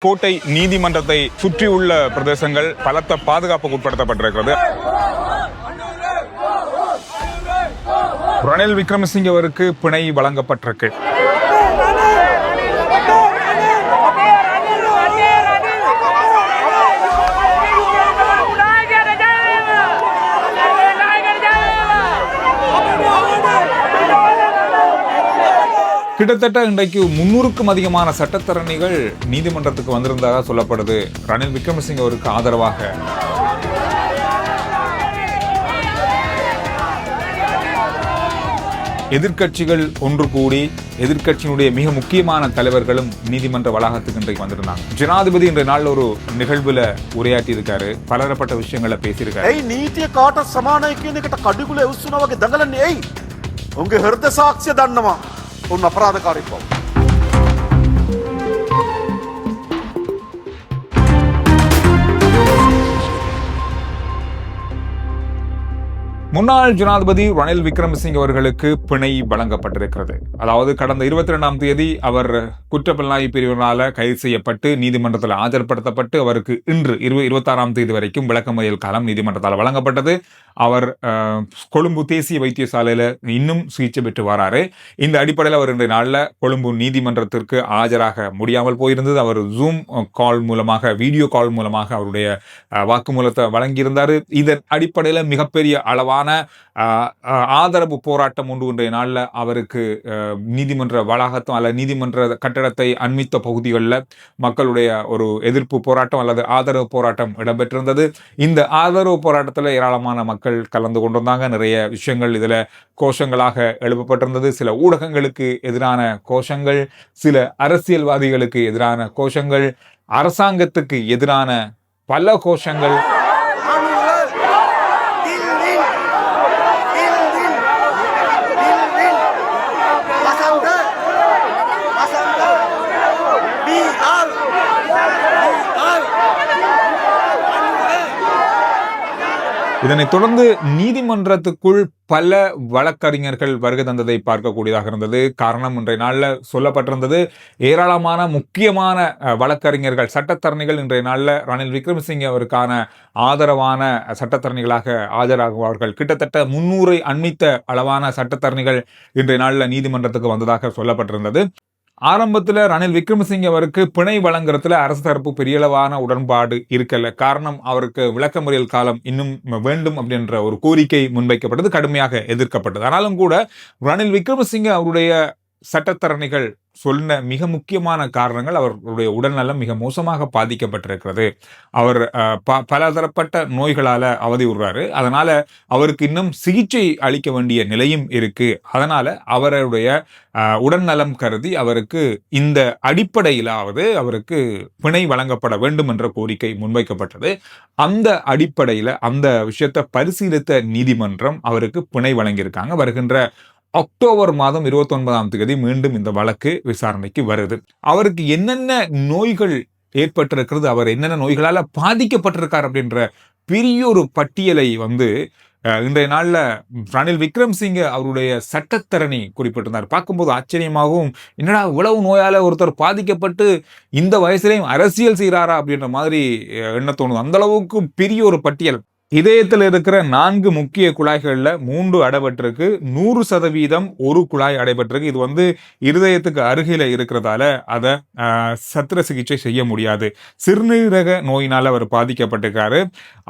கோட்டை நீதிமன்றத்தை சுற்றியுள்ள பிரதேசங்கள் பலத்த பாதுகாப்புக்கு உட்படுத்தப்பட்டிருக்கிறது. ரணில் விக்ரமசிங்கே அவருக்கு பிணை வழங்கப்பட்டிருக்கு. கிட்டத்தட்ட இன்றைக்கு 300க்கும் அதிகமான சட்டத்தரணிகள் நீதிமன்றத்துக்கு வந்திருந்ததாக சொல்லப்படுது ரணில் விக்ரமசிங்கே அவருக்கு ஆதரவாக. எதிர்க்கட்சிகள் ஒன்று கூடி எதிர்க்கட்சியினுடைய மிக முக்கியமான தலைவர்களும் நீதிமன்ற வளாகத்துக்கு இன்றைக்கு வந்திருந்தாங்க. ஜனாதிபதி இன்றைய நாள் ஒரு நிகழ்வுல உரையாற்றி இருக்காரு. பலதரப்பட்ட விஷயங்களை பேசியிருக்காரு. நீதிய காட்ட சமானයි කියන එකට කඩුගුල එවුස්සුනා වගේ දඟලන්නේ ඇයි? උන්ගේ හෘද සාක්ෂිය දන්නවා. උන් අපරාධකාරයෙක් බව. முன்னாள் ஜனாதிபதி ரணில் விக்ரமசிங்கே அவர்களுக்கு பிணை வழங்கப்பட்டிருக்கிறது. அதாவது கடந்த 22ஆம் தேதி அவர் குற்றப்புலனாய்வு பிரிவினால கைது செய்யப்பட்டு நீதிமன்றத்தில் ஆஜர்படுத்தப்பட்டு அவருக்கு இன்று 26ஆம் தேதி வரைக்கும் விளக்கமறியல் காலம் நீதிமன்றத்தால் வழங்கப்பட்டது. அவர் கொழும்பு தேசிய வைத்தியசாலையில இன்னும் சிகிச்சை பெற்று வராரு. இந்த அடிப்படையில் அவர் இன்றைய நாளில் கொழும்பு நீதிமன்றத்திற்கு ஆஜராக முடியாமல் போயிருந்தது. அவர் ஜூம் கால் மூலமாக வீடியோ கால் மூலமாக அவருடைய வாக்குமூலத்தை வழங்கியிருந்தார். இதன் அடிப்படையில் மிகப்பெரிய அளவான ஆதரவு போராட்டம் ஒன்று இன்றைய நாளில் அவருக்கு நீதிமன்ற வளாகத்தும் அல்ல நீதிமன்ற கட்டடத்தை அண்மித்த பகுதிகளில் மக்களுடைய ஒரு எதிர்ப்பு போராட்டம் அல்லது ஆதரவு போராட்டம் இடம்பெற்றிருந்தது. இந்த ஆதரவு போராட்டத்தில் ஏராளமான மக்கள் கலந்து கொண்டிருந்தாங்க. நிறைய விஷயங்கள் இதுல கோஷங்களாக எழுப்பப்பட்டிருந்தது. சில ஊடகங்களுக்கு எதிரான கோஷங்கள், சில அரசியல்வாதிகளுக்கு எதிரான கோஷங்கள், அரசாங்கத்துக்கு எதிரான பல கோஷங்கள். இதனைத் தொடர்ந்து நீதிமன்றத்துக்குள் பல வழக்கறிஞர்கள் வருகை தந்ததை பார்க்கக்கூடியதாக இருந்தது. காரணம் இன்றைய நாளில் சொல்லப்பட்டிருந்தது ஏராளமான முக்கியமான வழக்கறிஞர்கள் சட்டத்தரணிகள் இன்றைய நாளில் ரணில் விக்ரமசிங்கே அவருக்கான ஆதரவான சட்டத்தரணிகளாக ஆஜராகுவார்கள். கிட்டத்தட்ட 300 அண்மித்த அளவான சட்டத்தரணிகள் இன்றைய நாளில் நீதிமன்றத்துக்கு வந்ததாக சொல்லப்பட்டிருந்தது. ஆரம்பத்தில் ரணில் விக்ரமசிங்கே அவருக்கு பிணை வழங்குறதுல அரசு தரப்பு பெரியளவான உடன்பாடு இருக்கல. காரணம், அவருக்கு விளக்கமறியல் காலம் இன்னும் வேண்டும் அப்படின்ற ஒரு கோரிக்கை முன்வைக்கப்பட்டது, கடுமையாக எதிர்க்கப்பட்டது. ஆனாலும் கூட ரணில் விக்ரமசிங்கே அவருடைய சட்டத்தரணிகள் சொன்ன மிக முக்கியமான காரணங்கள் அவர்களுடைய உடல்நலம் மிக மோசமாக பாதிக்கப்பட்டிருக்கிறது. அவர் பலதரப்பட்ட நோய்களால அவதியுறாரு. அதனால அவருக்கு இன்னும் சிகிச்சை அளிக்க வேண்டிய நிலையும் இருக்கு. அதனால அவருடைய உடல்நலம் கருதி அவருக்கு இந்த அடிப்படையிலாவது அவருக்கு பிணை வழங்கப்பட வேண்டும் என்ற கோரிக்கை முன்வைக்கப்பட்டது. அந்த அடிப்படையில அந்த விஷயத்தை பரிசீலித்த நீதிமன்றம் அவருக்கு பிணை வழங்கியிருக்காங்க. வருகின்ற அக்டோபர் மாதம் 29ஆம் தேதி மீண்டும் இந்த வழக்கு விசாரணைக்கு வருது. அவருக்கு என்னென்ன நோய்கள் ஏற்பட்டிருக்கிறது, அவர் என்னென்ன நோய்களால பாதிக்கப்பட்டிருக்கார் அப்படின்ற பெரிய ஒரு பட்டியலை இன்றைய நாளில் ரணில் விக்ரமசிங்கே அவருடைய சட்டத்தரணி குறிப்பிட்டிருந்தார். பார்க்கும்போது ஆச்சரியமாகவும், என்னடா இவ்வளவு நோயால ஒருத்தர் பாதிக்கப்பட்டு இந்த வயசுலையும் அரசியல் செய்கிறாரா அப்படின்ற மாதிரி எண்ண தோணுது. அந்த அளவுக்கு பெரிய ஒரு பட்டியல். இதயத்தில் இருக்கிற 4 முக்கிய குழாய்கள்ல 3 அடைபட்டிருக்கு. 100% ஒரு குழாய் அடைபட்டிருக்கு. இது இருதயத்துக்கு அருகில இருக்கிறதால அதை சத்திர சிகிச்சை செய்ய முடியாது. சிறுநீரக நோயினால் அவர் பாதிக்கப்பட்டிருக்காரு.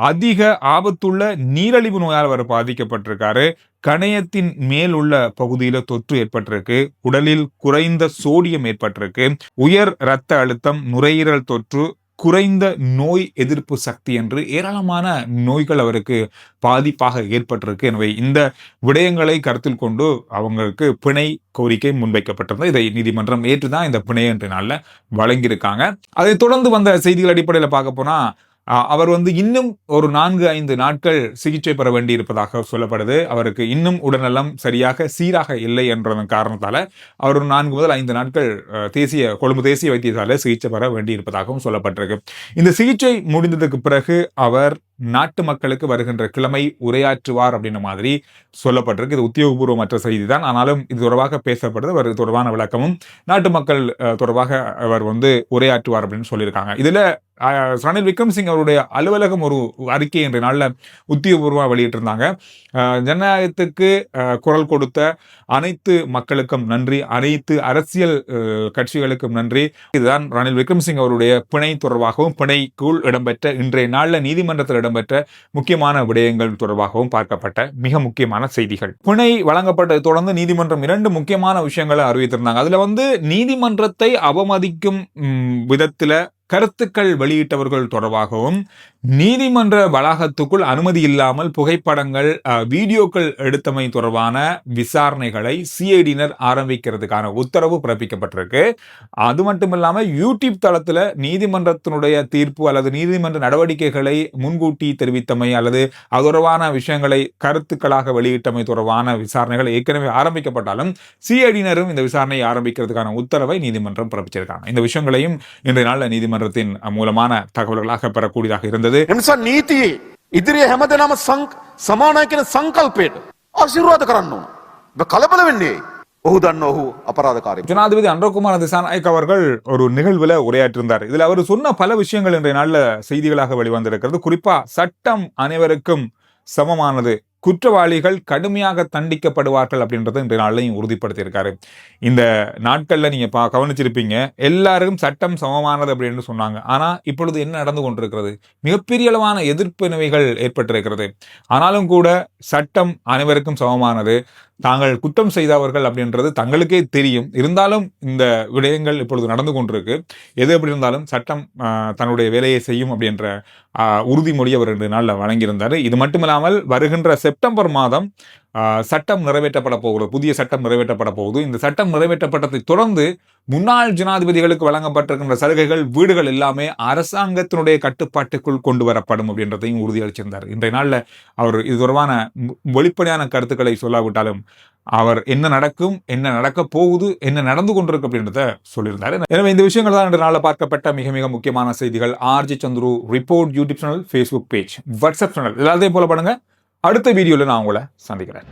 அதிக ஆபத்துள்ள நீரழிவு நோயால் அவர் பாதிக்கப்பட்டிருக்காரு. கணையத்தின் மேல் உள்ள பகுதியில தொற்று ஏற்பட்டிருக்கு. உடலில் குறைந்த சோடியம் ஏற்பட்டிருக்கு. உயர் இரத்த அழுத்தம், நுரையீரல் தொற்று, குறைந்த நோய் எதிர்ப்பு சக்தி என்று ஏராளமான நோய்கள் அவருக்கு பாதிப்பாக ஏற்பட்டிருக்கு. எனவே இந்த விடயங்களை கருத்தில் கொண்டு அவங்களுக்கு பிணை கோரிக்கை முன்வைக்கப்பட்டிருந்தது. இதை நீதிமன்றம் ஏற்றுதான் இந்த பிணை என்ற நாளில் வழங்கியிருக்காங்க. அதை தொடர்ந்து வந்த செய்திகள் அடிப்படையில் பார்க்க போனா அவர் வந்து இன்னும் ஒரு 4-5 நாட்கள் சிகிச்சை பெற வேண்டி இருப்பதாக சொல்லப்படுது. அவருக்கு இன்னும் உடல்நலம் சரியாக சீராக இல்லை என்றதன் காரணத்தால அவர் ஒரு 4 முதல் 5 நாட்கள் கொழும்பு தேசிய வைத்தியசாலையில் சிகிச்சை பெற வேண்டி இருப்பதாகவும் சொல்லப்பட்டிருக்கு. இந்த சிகிச்சை முடிந்ததுக்கு பிறகு அவர் நாட்டு மக்களுக்கு வருகின்ற கிழமை உரையாற்றுவார் அப்படின்ற மாதிரி சொல்லப்பட்டிருக்கு. இது உத்தியோகபூர்வமற்ற செய்தி தான். ஆனாலும் இது தொடர்பாக பேசப்படுது. அவர் தொடர்பான விளக்கமும் நாட்டு மக்கள் தொடர்பாக அவர் வந்து உரையாற்றுவார் அப்படின்னு சொல்லியிருக்காங்க. இதுல ரணில் விக்ரமசிங்க அவருடைய அலுவலகம் ஒரு அறிக்கை என்ற நாளில் உத்தியோகபூர்வமாக வெளியிட்டிருந்தாங்க. ஜனநாயகத்துக்கு குரல் கொடுத்த அனைத்து மக்களுக்கும் நன்றி, அனைத்து அரசியல் கட்சிகளுக்கும் நன்றி. இதுதான் ரணில் விக்ரமசிங்க அவருடைய பிணை தொடர்பாகவும் பிணைக்குள் இடம்பெற்ற இன்றைய நாளில் நீதிமன்றத்தில் இடம்பெற்ற முக்கியமான விடயங்கள் தொடர்பாகவும் பார்க்கப்பட்ட மிக முக்கியமான செய்திகள். பிணை வழங்கப்பட்டதை தொடர்ந்து நீதிமன்றம் 2 முக்கியமான விஷயங்களை அறிவித்திருந்தாங்க. அதுல வந்து நீதிமன்றத்தை அவமதிக்கும் விதத்துல கருத்துக்கள் வெளியிட்டவர்கள் தொடர்பாகவும் நீதிமன்ற வளாகத்துக்குள் அனுமதி இல்லாமல் புகைப்படங்கள் வீடியோக்கள் எடுத்தமை தொடர்பான விசாரணைகளை சிஐடியினர் ஆரம்பிக்கிறதுக்கான உத்தரவு பிறப்பிக்கப்பட்டிருக்கு. அது மட்டும் இல்லாம யூடியூப் தளத்துல நீதிமன்றத்தினுடைய தீர்ப்பு அல்லது நீதிமன்ற நடவடிக்கைகளை முன்கூட்டி தெரிவித்தமை அல்லது அது தொடர்பான விஷயங்களை கருத்துக்களாக வெளியிட்டமை தொடர்பான விசாரணைகள் ஏற்கனவே ஆரம்பிக்கப்பட்டாலும் சிஐடியினரும் இந்த விசாரணையை ஆரம்பிக்கிறதுக்கான உத்தரவை நீதிமன்றம் பிறப்பிச்சிருக்காங்க. இந்த விஷயங்களையும் இன்றைய நாளில் நீதிமன்றத்தின் மூலமான தகவல்களாக பெறக்கூடியதாக இருந்தது. එනිසා නීතියේ ඉදිරියේ හැමදෙනාම සමානයි කියන සංකල්පයට ආශිර්වාද කරන්න ඕන. ඔබ කලබල වෙන්නේ ඔහු දන්න ඔහු අපරාධකාරී. ஜனாதிபதி அன்றகுமார் திசாநாயக்க அவர்கள் ஒரு நிகழ்வில் உரையாற்றிருந்தார். இதுல அவர் சொன்ன பல விஷயங்கள் இன்றைய நாள்ல செய்திகளாக வெளிவந்திருக்கிறது. குறிப்பா சட்டம் அனைவருக்கும் சமமானது, குற்றவாளிகள் கடுமையாக தண்டிக்கப்படுவார்கள் அப்படின்றத இன்றைய நாளையும் உறுதிப்படுத்தியிருக்காரு. இந்த நாட்கள்ல நீங்க கவனிச்சிருப்பீங்க, எல்லாருக்கும் சட்டம் சமமானது அப்படின்னு சொன்னாங்க. ஆனா இப்பொழுது என்ன நடந்து கொண்டிருக்கிறது? மிகப்பெரிய அளவான எதிர்ப்பினவைகள் ஏற்பட்டிருக்கிறது. ஆனாலும் கூட சட்டம் அனைவருக்கும் சமமானது, தாங்கள் குற்றம் செய்தவர்கள் அப்படின்றது தங்களுக்கே தெரியும். இருந்தாலும் இந்த விடயங்கள் இப்பொழுது நடந்து கொண்டிருக்கு. எது எப்படி இருந்தாலும் சட்டம் தன்னுடைய வேலையை செய்யும் அப்படின்ற உறுதிமொழி அவர் 2 நாளில் வழங்கியிருந்தார். இது மட்டுமில்லாமல் வருகின்ற செப்டம்பர் மாதம் சட்டம் நிறைவேற்றப்பட போகிறது, புதிய சட்டம் நிறைவேற்றப்பட போகுது. இந்த சட்டம் நிறைவேற்றப்பட்டதை தொடர்ந்து முன்னாள் ஜனாதிபதிகளுக்கு வழங்கப்பட்டிருக்கின்ற சலுகைகள், வீடுகள் எல்லாமே அரசாங்கத்தினுடைய கட்டுப்பாட்டுக்குள் கொண்டு வரப்படும் அப்படின்றதையும் உறுதியளிச்சிருந்தார். இன்றைய நாளில் அவர் இது தொடர்பான வெளிப்படையான கருத்துக்களை சொல்லாவிட்டாலும் அவர் என்ன நடக்கும், என்ன நடக்க போகுது, என்ன நடந்து கொண்டிருக்கு அப்படின்றத சொல்லியிருந்தார். எனவே இந்த விஷயங்கள் தான் இன்றைய நாளில் பார்க்கப்பட்ட மிக மிக முக்கியமான செய்திகள். RG Chandru report YouTube channel, Facebook page, WhatsApp channel எல்லாத்தையும் போல பண்ணுங்க. அடுத்த வீடியோவில் நான் உங்களை சந்திக்கிறேன்.